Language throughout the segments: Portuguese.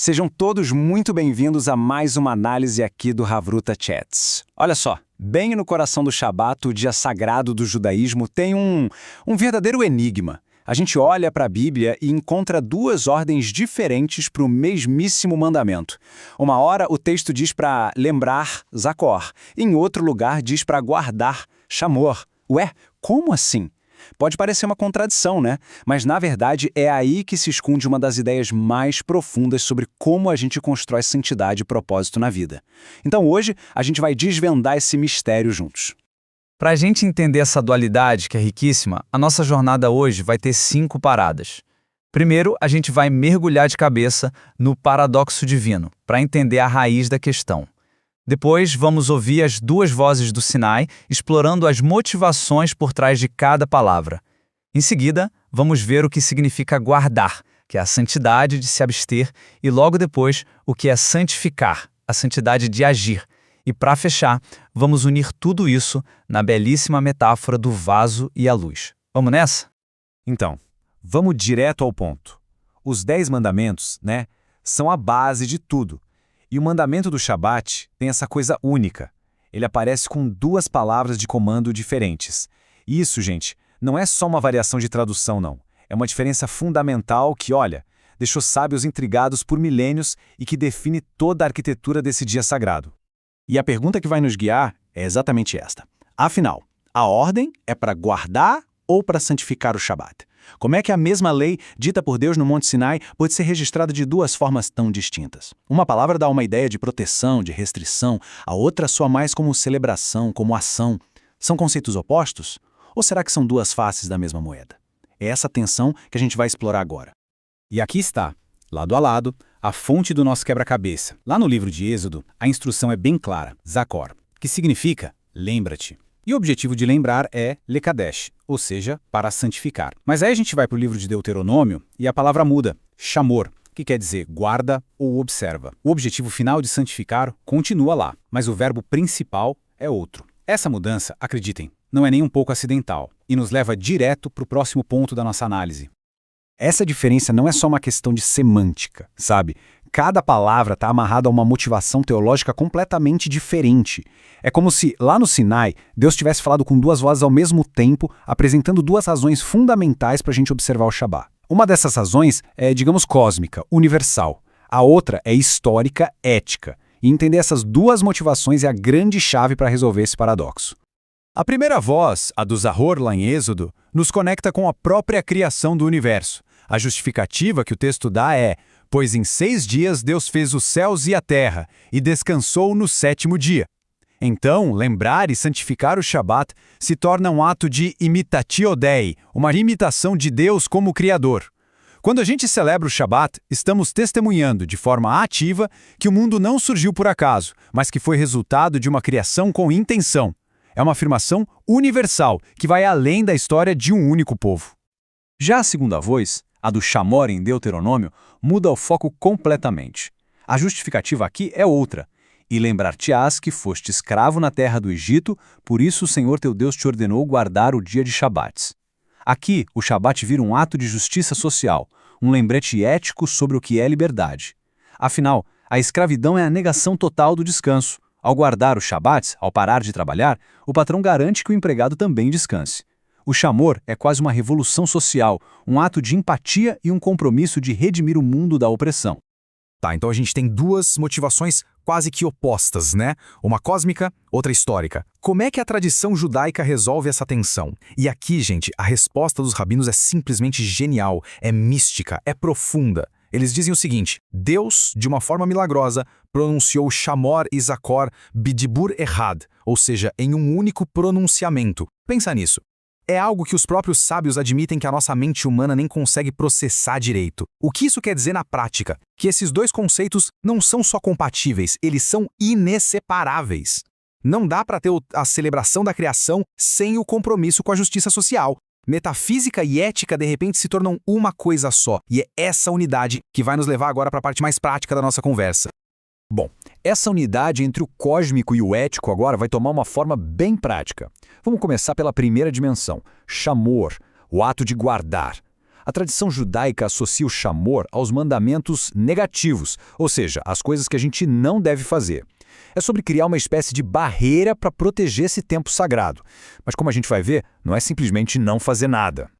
Sejam todos muito bem-vindos a mais uma análise aqui do Havruta Chats. Olha só, bem no coração do Shabat, o dia sagrado do judaísmo, tem um verdadeiro enigma. A gente olha para a Bíblia e encontra duas ordens diferentes para o mesmíssimo mandamento. Uma hora o texto diz para lembrar, Zakor, em outro lugar diz para guardar, Shamor. Ué, como assim? Pode parecer uma contradição, né? Mas, na verdade, é aí que se esconde uma das ideias mais profundas sobre como a gente constrói santidade e propósito na vida. Então, hoje, a gente vai desvendar esse mistério juntos. Para a gente entender essa dualidade, que é riquíssima, a nossa jornada hoje vai ter 5 paradas. Primeiro, a gente vai mergulhar de cabeça no paradoxo divino, para entender a raiz da questão. Depois, vamos ouvir as duas vozes do Sinai, explorando as motivações por trás de cada palavra. Em seguida, vamos ver o que significa guardar, que é a santidade de se abster, e logo depois, o que é santificar, a santidade de agir. E para fechar, vamos unir tudo isso na belíssima metáfora do vaso e a luz. Vamos nessa? Então, vamos direto ao ponto. Os 10 mandamentos, são a base de tudo. E o mandamento do Shabat tem essa coisa única. Ele aparece com 2 palavras de comando diferentes. Isso, gente, não é só uma variação de tradução, não. É uma diferença fundamental que, deixou sábios intrigados por milênios e que define toda a arquitetura desse dia sagrado. E a pergunta que vai nos guiar é exatamente esta. Afinal, a ordem é para guardar ou para santificar o Shabat? Como é que a mesma lei, dita por Deus no Monte Sinai, pode ser registrada de 2 formas tão distintas? Uma palavra dá uma ideia de proteção, de restrição, a outra soa mais como celebração, como ação. São conceitos opostos? Ou será que são 2 faces da mesma moeda? É essa tensão que a gente vai explorar agora. E aqui está, lado a lado, a fonte do nosso quebra-cabeça. Lá no livro de Êxodo, a instrução é bem clara, Zakor, que significa lembra-te. E o objetivo de lembrar é Lekadesh, ou seja, para santificar. Mas aí a gente vai para o livro de Deuteronômio e a palavra muda, Shamor, que quer dizer guarda ou observa. O objetivo final de santificar continua lá, mas o verbo principal é outro. Essa mudança, acreditem, não é nem um pouco acidental e nos leva direto para o próximo ponto da nossa análise. Essa diferença não é só uma questão de semântica, sabe? Cada palavra está amarrada a uma motivação teológica completamente diferente. É como se, lá no Sinai, Deus tivesse falado com 2 vozes ao mesmo tempo, apresentando 2 razões fundamentais para a gente observar o Shabat. Uma dessas razões é, digamos, cósmica, universal. A outra é histórica, ética. E entender essas 2 motivações é a grande chave para resolver esse paradoxo. A primeira voz, a do Zahor lá em Êxodo, nos conecta com a própria criação do universo. A justificativa que o texto dá é: pois em 6 dias Deus fez os céus e a terra, e descansou no 7º dia. Então, lembrar e santificar o Shabat se torna um ato de imitatio Dei, uma imitação de Deus como Criador. Quando a gente celebra o Shabat, estamos testemunhando de forma ativa que o mundo não surgiu por acaso, mas que foi resultado de uma criação com intenção. É uma afirmação universal que vai além da história de um único povo. Já a segunda voz, a do Shamor em Deuteronômio, muda o foco completamente. A justificativa aqui é outra. E lembrar-te-ás que foste escravo na terra do Egito, por isso o Senhor teu Deus te ordenou guardar o dia de Shabat. Aqui, o Shabat vira um ato de justiça social, um lembrete ético sobre o que é liberdade. Afinal, a escravidão é a negação total do descanso. Ao guardar o Shabat, ao parar de trabalhar, o patrão garante que o empregado também descanse. O Shamor é quase uma revolução social, um ato de empatia e um compromisso de redimir o mundo da opressão. Tá, então a gente tem 2 motivações quase que opostas, Uma cósmica, outra histórica. Como é que a tradição judaica resolve essa tensão? E aqui, gente, a resposta dos rabinos é simplesmente genial, é mística, é profunda. Eles dizem o seguinte: Deus, de uma forma milagrosa, pronunciou Shamor e Zakor bidibur errad, ou seja, em um único pronunciamento. Pensa nisso. É algo que os próprios sábios admitem que a nossa mente humana nem consegue processar direito. O que isso quer dizer na prática? Que esses 2 conceitos não são só compatíveis, eles são inseparáveis. Não dá para ter a celebração da criação sem o compromisso com a justiça social. Metafísica e ética, de repente, se tornam uma coisa só. E é essa unidade que vai nos levar agora para a parte mais prática da nossa conversa. Bom, essa unidade entre o cósmico e o ético agora vai tomar uma forma bem prática. Vamos começar pela primeira dimensão, Shamor, o ato de guardar. A tradição judaica associa o Shamor aos mandamentos negativos, ou seja, as coisas que a gente não deve fazer. É sobre criar uma espécie de barreira para proteger esse tempo sagrado. Mas como a gente vai ver, não é simplesmente não fazer nada.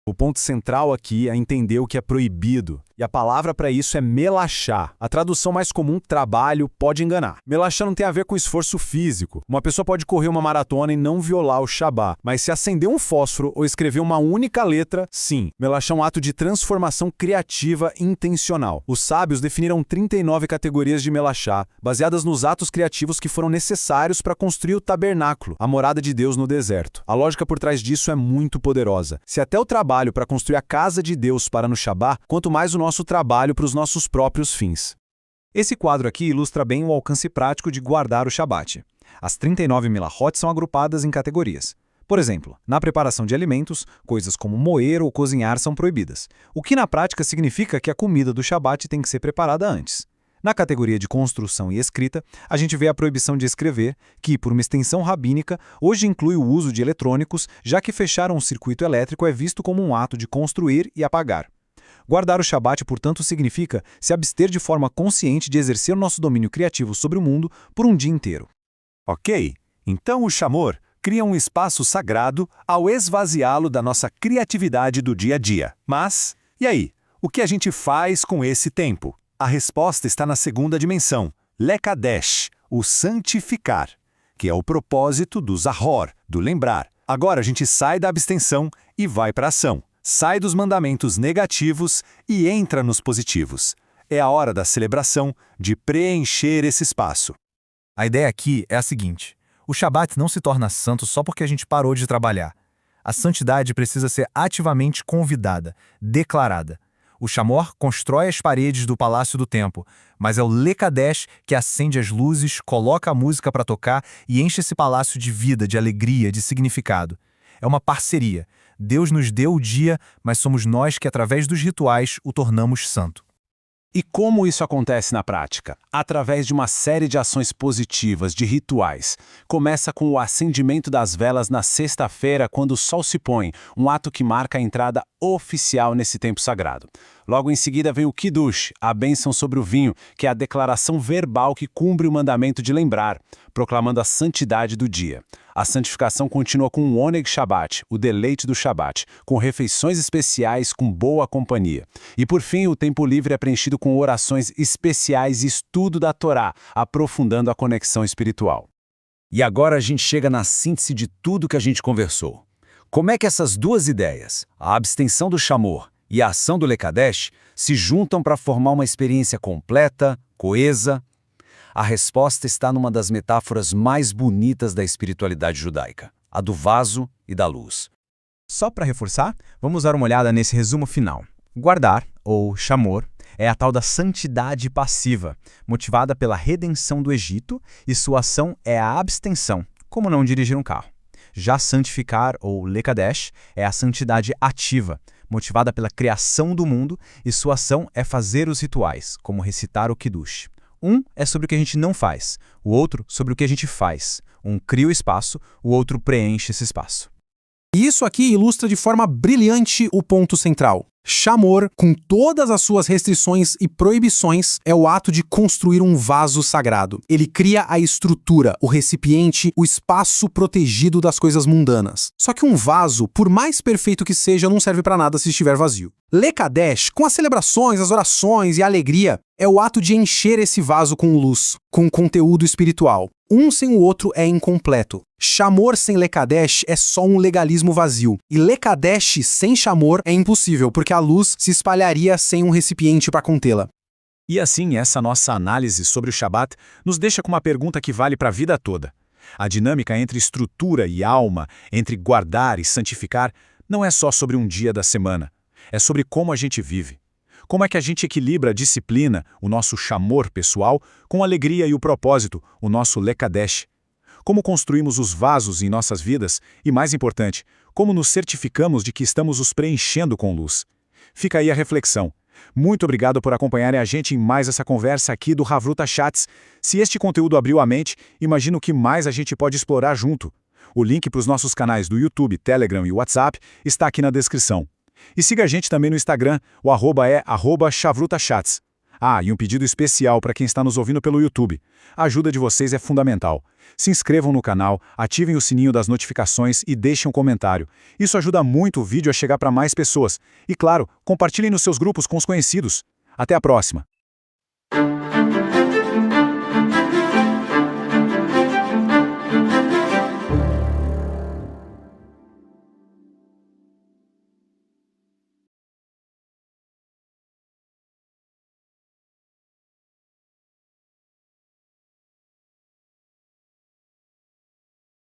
O ponto central aqui é entender o que é proibido. E a palavra para isso é melachá. A tradução mais comum, trabalho, pode enganar. Melachá não tem a ver com esforço físico. Uma pessoa pode correr uma maratona e não violar o Shabá. Mas se acender um fósforo ou escrever uma única letra, sim. Melachá é um ato de transformação criativa intencional. Os sábios definiram 39 categorias de melachá, baseadas nos atos criativos que foram necessários para construir o tabernáculo, a morada de Deus no deserto. A lógica por trás disso é muito poderosa. Se até o trabalho para construir a casa de Deus para no Shabá, quanto mais o nosso trabalho para os nossos próprios fins. Esse quadro aqui ilustra bem o alcance prático de guardar o Shabat. As 39 milahot são agrupadas em categorias. Por exemplo, na preparação de alimentos, coisas como moer ou cozinhar são proibidas, o que na prática significa que a comida do Shabat tem que ser preparada antes. Na categoria de construção e escrita, a gente vê a proibição de escrever, que, por uma extensão rabínica, hoje inclui o uso de eletrônicos, já que fechar um circuito elétrico é visto como um ato de construir e apagar. Guardar o Shabat, portanto, significa se abster de forma consciente de exercer o nosso domínio criativo sobre o mundo por um dia inteiro. Ok, então o Shamor cria um espaço sagrado ao esvaziá-lo da nossa criatividade do dia a dia. Mas, e aí? O que a gente faz com esse tempo? A resposta está na segunda dimensão, Lekadesh, o santificar, que é o propósito do Zahor, do lembrar. Agora a gente sai da abstenção e vai para a ação. Sai dos mandamentos negativos e entra nos positivos. É a hora da celebração, de preencher esse espaço. A ideia aqui é a seguinte: o Shabat não se torna santo só porque a gente parou de trabalhar. A santidade precisa ser ativamente convidada, declarada. O Shamor constrói as paredes do Palácio do Tempo, mas é o Lekadesh que acende as luzes, coloca a música para tocar e enche esse palácio de vida, de alegria, de significado. É uma parceria. Deus nos deu o dia, mas somos nós que, através dos rituais, o tornamos santo. E como isso acontece na prática? Através de uma série de ações positivas, de rituais. Começa com o acendimento das velas na sexta-feira, quando o sol se põe, um ato que marca a entrada oficial nesse tempo sagrado. Logo em seguida vem o Kiddush, a bênção sobre o vinho, que é a declaração verbal que cumpre o mandamento de lembrar, proclamando a santidade do dia. A santificação continua com o Oneg Shabbat, o deleite do Shabbat, com refeições especiais com boa companhia. E por fim, o tempo livre é preenchido com orações especiais e estudo da Torá, aprofundando a conexão espiritual. E agora a gente chega na síntese de tudo que a gente conversou. Como é que essas duas ideias, a abstenção do Shamor e a ação do Lekadesh, se juntam para formar uma experiência completa, coesa? A resposta está numa das metáforas mais bonitas da espiritualidade judaica, a do vaso e da luz. Só para reforçar, vamos dar uma olhada nesse resumo final. Guardar, ou Shamor, é a tal da santidade passiva, motivada pela redenção do Egito, e sua ação é a abstenção, como não dirigir um carro. Já santificar, ou Lekadesh, é a santidade ativa, motivada pela criação do mundo, e sua ação é fazer os rituais, como recitar o Kiddush. Um é sobre o que a gente não faz, o outro sobre o que a gente faz. Um cria o espaço, o outro preenche esse espaço. E isso aqui ilustra de forma brilhante o ponto central. Shamor, com todas as suas restrições e proibições, é o ato de construir um vaso sagrado. Ele cria a estrutura, o recipiente, o espaço protegido das coisas mundanas. Só que um vaso, por mais perfeito que seja, não serve para nada se estiver vazio. Lekadesh, com as celebrações, as orações e a alegria, é o ato de encher esse vaso com luz, com conteúdo espiritual. Um sem o outro é incompleto. Shamor sem Lekadesh é só um legalismo vazio. E Lekadesh sem Shamor é impossível, porque a luz se espalharia sem um recipiente para contê-la. E assim, essa nossa análise sobre o Shabat nos deixa com uma pergunta que vale para a vida toda. A dinâmica entre estrutura e alma, entre guardar e santificar, não é só sobre um dia da semana. É sobre como a gente vive. Como é que a gente equilibra a disciplina, o nosso Shamor pessoal, com a alegria e o propósito, o nosso Lekadesh? Como construímos os vasos em nossas vidas e, mais importante, como nos certificamos de que estamos os preenchendo com luz? Fica aí a reflexão. Muito obrigado por acompanharem a gente em mais essa conversa aqui do Havruta Chats. Se este conteúdo abriu a mente, imagino que mais a gente pode explorar junto. O link para os nossos canais do YouTube, Telegram e WhatsApp está aqui na descrição. E siga a gente também no Instagram, o arroba é @chavrutachats. Ah, e um pedido especial para quem está nos ouvindo pelo YouTube. A ajuda de vocês é fundamental. Se inscrevam no canal, ativem o sininho das notificações e deixem um comentário. Isso ajuda muito o vídeo a chegar para mais pessoas. E claro, compartilhem nos seus grupos com os conhecidos. Até a próxima!